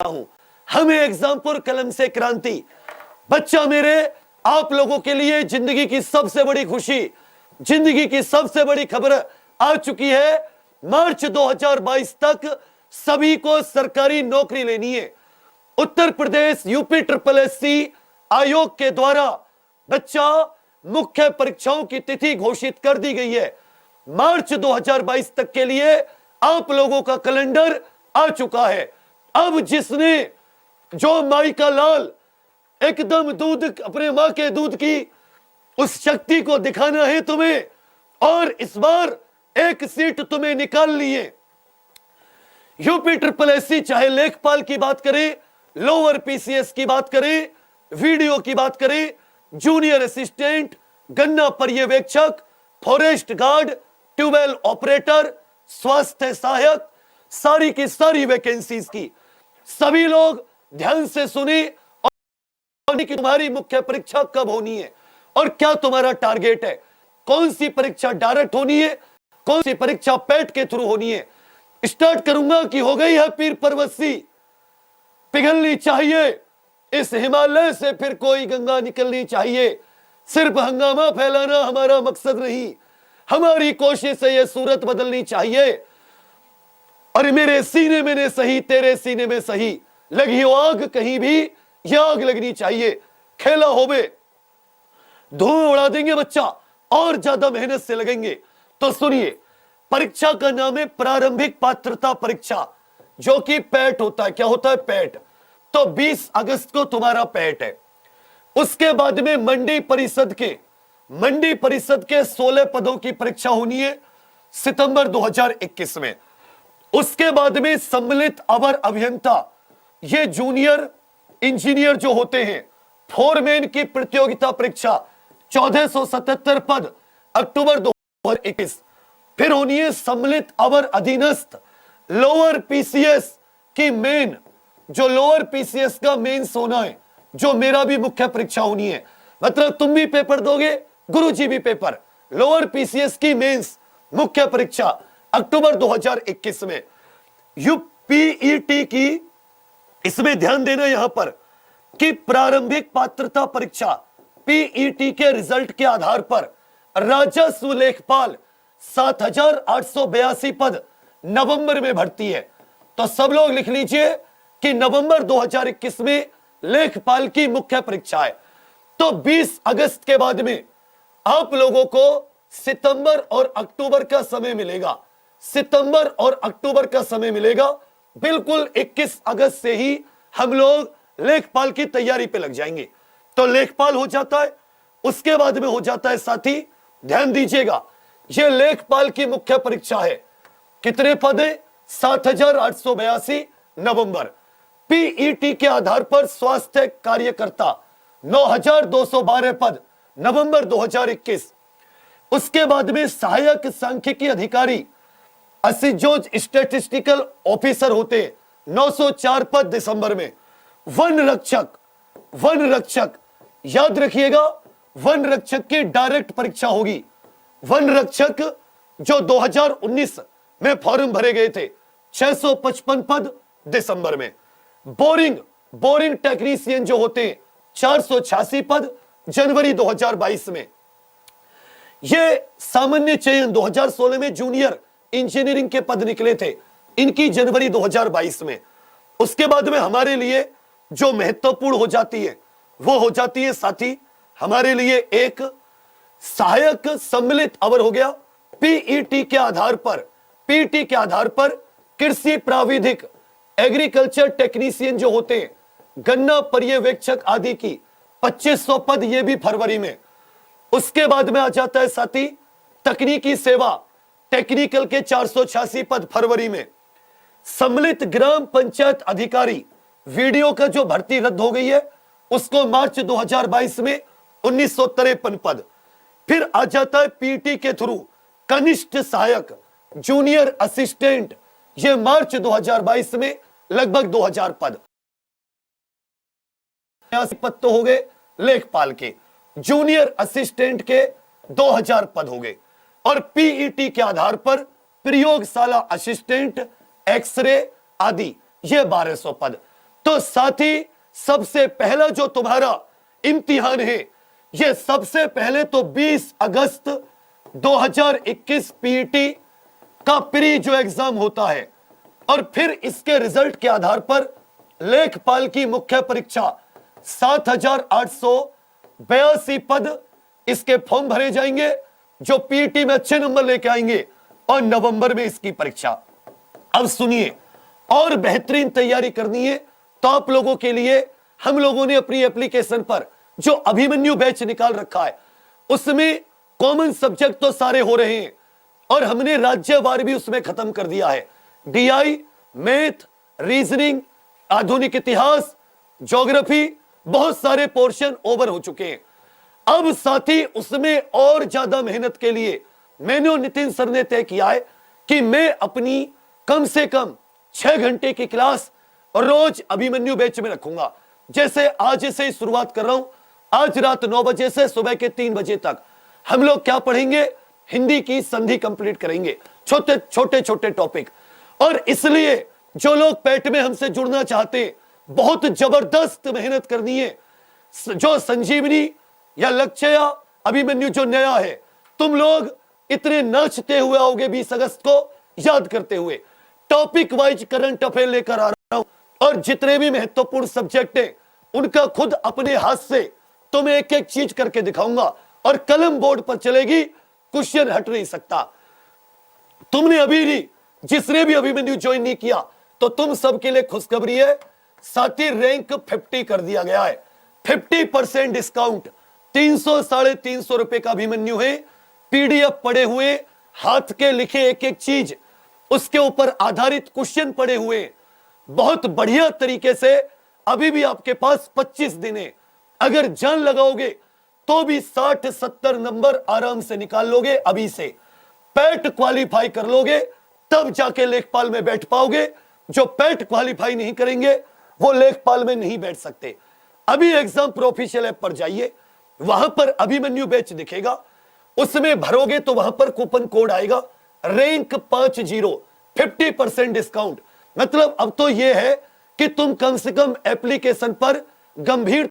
हूं। हमें एग्जाम्पल कलम से क्रांति। बच्चा मेरे, आप लोगों के लिए जिंदगी की सबसे बड़ी खुशी, जिंदगी की सबसे बड़ी खबर आ चुकी है। मार्च 2022 तक सभी को सरकारी नौकरी लेनी है। उत्तर प्रदेश यूपी SSSC आयोग के द्वारा बच्चा मुख्य परीक्षाओं की तिथि घोषित कर दी गई है। मार्च 2022 तक के लिए आप लोगों का कैलेंडर आ चुका है। अब जिसने जो माई का लाल एकदम दूध, अपने मां के दूध की उस शक्ति को दिखाना है तुम्हें, और इस बार एक सीट तुम्हें निकाल ली है। यूपी SSSC चाहे लेखपाल की बात करें, लोअर PCS की बात करें, वीडियो की बात करें, जूनियर असिस्टेंट, गन्ना पर्यवेक्षक, फॉरेस्ट गार्ड, ट्यूबवेल ऑपरेटर, स्वास्थ्य सहायक, सारी की सारी वैकेंसीज की सभी लोग ध्यान से सुने और कि तुम्हारी मुख्य परीक्षा कब होनी है और क्या तुम्हारा टारगेट है। कौन सी परीक्षा डायरेक्ट होनी है, कौन सी परीक्षा पैट के थ्रू होनी है। स्टार्ट करूंगा कि हो गई है पीर पर्वती, पिघलनी चाहिए इस हिमालय से, फिर कोई गंगा निकलनी चाहिए। सिर्फ हंगामा फैलाना हमारा मकसद नहीं, हमारी कोशिश है ये सूरत बदलनी चाहिए। और मेरे सीने में ने सही, तेरे सीने में सही, लगी हो आग कहीं भी, यह आग लगनी चाहिए। खेला होवे धुआं उड़ा देंगे बच्चा, और ज्यादा मेहनत से लगेंगे। तो सुनिए, परीक्षा का नाम है प्रारंभिक पात्रता परीक्षा, जो कि पैट होता है। क्या होता है? पैट। तो 20 अगस्त को तुम्हारा पैट है। उसके बाद में मंडी परिषद के 16 पदों की परीक्षा होनी है सितंबर 2021 में। उसके बाद में सम्मिलित अवर अभियंता, ये जूनियर इंजीनियर जो होते हैं, फोरमैन की प्रतियोगिता परीक्षा 1477 पद अक्टूबर 2021। फिर होनी है सम्मिलित अवर अधीनस्थ लोअर PCS की मेन, जो लोअर PCS का मेंस होना है, जो मेरा भी मुख्य परीक्षा होनी है। मतलब तुम भी पेपर दोगे, गुरुजी भी पेपर। लोअर PCS की मेंस मुख्य परीक्षा अक्टूबर 2021 में। UPET की, इसमें ध्यान देना यहां पर कि प्रारंभिक पात्रता परीक्षा PET के रिजल्ट के आधार पर राजस्व लेखपाल 7882 पद नवंबर में भर्ती है। तो सब लोग लिख लीजिए कि नवंबर 2021 में लेखपाल की मुख्य परीक्षा है। तो 20 अगस्त के बाद में आप लोगों को सितंबर और अक्टूबर का समय मिलेगा। सितंबर और अक्टूबर का समय मिलेगा। बिल्कुल 21 अगस्त से ही हम लोग लेखपाल की तैयारी पे लग जाएंगे। तो लेखपाल हो जाता है, उसके बाद में हो जाता है, साथी ध्यान दीजिएगा, यह लेखपाल की मुख्य परीक्षा है। कितने पद है? 7882 नवंबर। PET के आधार पर स्वास्थ्य कार्यकर्ता 9212 पद नवंबर 2021। उसके बाद में सहायक सांख्यिकी अधिकारी, जो स्टैटिस्टिकल ऑफिसर होते हैं, 904 पद दिसंबर में। वन रक्षक याद रखिएगा, वन रक्षक की डायरेक्ट परीक्षा होगी। वन रक्षक जो 2019 में फॉर्म भरे गए थे, 655 पद दिसंबर में। बोरिंग टेक्नीशियन जो होते हैं, 486 पद जनवरी 2022 में। ये सामान्य चयन 2016 में जूनियर इंजीनियरिंग के पद निकले थे, इनकी जनवरी 2022 में। उसके बाद में हमारे लिए जो महत्वपूर्ण हो जाती है, वो हो जाती है साथी हमारे लिए एक सहायक सम्मिलित अवर हो गया। PET के आधार पर कृषि प्राविधिक, एग्रीकल्चर टेक्नीशियन जो होते हैं, गन्ना पर्यवेक्षक आदि की 2500 पद, ये भी फरवरी में। उसके बाद में आ जाता है साथी तकनीकी सेवा, टेक्निकल के 486 पद फरवरी में। सम्मिलित ग्राम पंचायत अधिकारी, वीडियो का जो भर्ती रद्द हो गई है, उसको मार्च 2022 में 1953 पद। फिर आ जाता है PET के थ्रू कनिष्ठ सहायक, जूनियर असिस्टेंट, ये मार्च 2022 में लगभग 2000 पद। 80 पद तो हो गए लेखपाल के, जूनियर असिस्टेंट के 2000 पद हो गए। और PET के आधार पर प्रयोगशाला असिस्टेंट, एक्सरे आदि, ये 1200 पद। तो साथ ही सबसे पहला जो तुम्हारा इम्तिहान है, ये सबसे पहले तो 20 अगस्त 2021 पीईटी का प्री जो एग्जाम होता है, और फिर इसके रिजल्ट के आधार पर लेखपाल की मुख्य परीक्षा 7,882 पद, इसके फॉर्म भरे जाएंगे जो पीईटी में अच्छे नंबर लेके आएंगे, और नवंबर में इसकी परीक्षा। अब सुनिए, और बेहतरीन तैयारी करनी है तो आप लोगों के लिए हम लोगों ने अपनी एप्लीकेशन पर जो अभिमन्यु बैच निकाल रखा है, उसमें कॉमन सब्जेक्ट तो सारे हो रहे हैं, और हमने राज्यवार भी उसमें खत्म कर दिया है। डीआई, मैथ, रीजनिंग, आधुनिक इतिहास, ज्योग्राफी, बहुत सारे पोर्शन ओवर हो चुके हैं। अब साथ ही उसमें और ज्यादा मेहनत के लिए मैंने और नितिन सर ने तय किया है कि मैं अपनी कम से कम 6 घंटे की क्लास रोज अभिमन्यु बैच में रखूंगा। जैसे आज से ही शुरुआत कर रहा हूं, आज रात 9 बजे से सुबह के 3 बजे तक हम लोग क्या पढ़ेंगे, हिंदी की संधि कंप्लीट करेंगे, छोटे छोटे छोटे टॉपिक। और इसलिए जो लोग पेट में हमसे जुड़ना चाहते हैं, बहुत जबरदस्त मेहनत करनी है। जो संजीवनी या लक्ष्य या अभिमन्यु जो नया है, तुम लोग इतने नाचते हुए आओगे 20 अगस्त को याद करते हुए। टॉपिक वाइज करंट अफेयर लेकर आ रहा हूं, और जितने भी महत्वपूर्ण सब्जेक्ट हैं उनका खुद अपने हाथ से तुम्हें एक एक चीज करके दिखाऊंगा, और कलम बोर्ड पर चलेगी, क्वेश्चन हट नहीं सकता। तुमने अभी भी, जिसने भी अभिमन्यु ज्वाइन नहीं किया, तो तुम सबके लिए खुशखबरी है, साथ ही रैंक 50 कर दिया गया है। 50% डिस्काउंट, 300 साढ़े 300 रुपए का अभिमन्यु है। पीडीएफ पड़े हुए, हाथ के लिखे एक एक चीज, उसके ऊपर आधारित क्वेश्चन पड़े हुए, बहुत बढ़िया तरीके से। अभी भी आपके पास 25 दिन है, अगर जान लगाओगे तो भी 60-70 नंबर आराम से निकाल लोगे। अभी से पैट क्वालिफाई कर लोगे, तब जाके लेखपाल में बैठ पाओगे। जो पैट क्वालिफाई नहीं करेंगे वो लेखपाल में नहीं बैठ सकते। अभी एग्जाम प्रोफेशनल ऐप पर जाइए, वहां पर अभिमन्यु बैच दिखेगा, उसमें भरोगे तो वहां पर कूपन कोड आएगा, रैंक 50, 50% डिस्काउंट। मतलब अब तो यह है कि तुम कम से कम एप्लीकेशन पर गंभीर,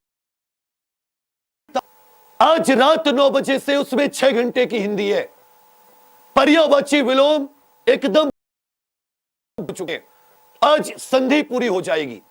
आज रात 9 बजे से उसमें 6 घंटे की हिंदी है, पर्यायवाची विलोम एकदम चुके, आज संधि पूरी हो जाएगी।